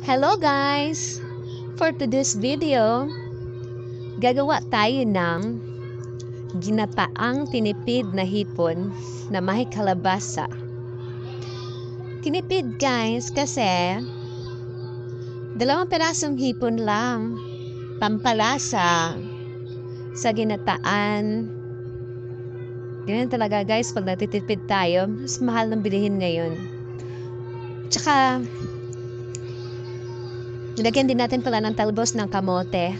Hello guys! For today's video, gagawa tayo ng ginataang tinipid na hipon na may kalabasa. Tinipid guys kasi 2 pirasong hipon lang, pampalasa sa ginataan. Ganyan talaga guys pag natitipid tayo, mas mahal ng bilihin ngayon. Tsaka nilagyan din natin pala ng talbos ng kamote.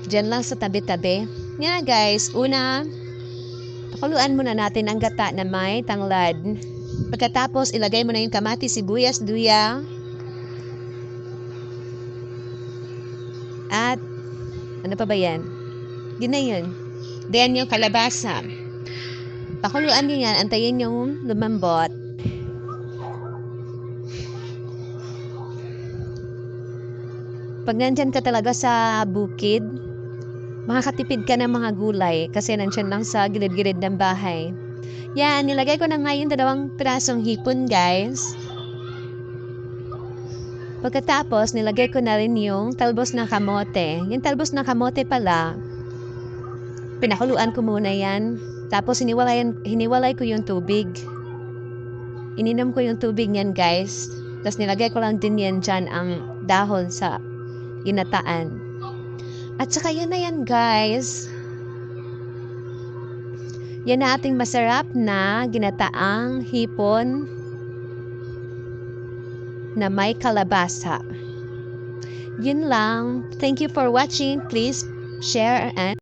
Diyan lang sa tabi-tabi. Yan guys, una, pakuluan muna natin ang gata na may tanglad. Pagkatapos, ilagay mo na yung kamatis, sibuyas, luya. At, ano pa ba yan? Yun na yun. Then yung kalabasa. Pakuluan nyo yan, antayin yung lumambot. Pag nandyan ka talaga sa bukid, makakatipid ka ng mga gulay kasi nandyan lang sa gilid-gilid ng bahay. Yan, nilagay ko na nga yung 2 pirasong hipon guys. Pagkatapos, nilagay ko na rin yung talbos ng kamote. Yung talbos ng kamote pala, pinakuluan ko muna yan. Tapos hiniwalay ko yung tubig. Ininom ko yung tubig yan guys. Tapos nilagay ko lang din yan dyan ang dahon sa ginataan. At saka yan na yan guys. Yan na ating masarap na ginataang hipon na may kalabasa. Yun lang. Thank you for watching. Please share and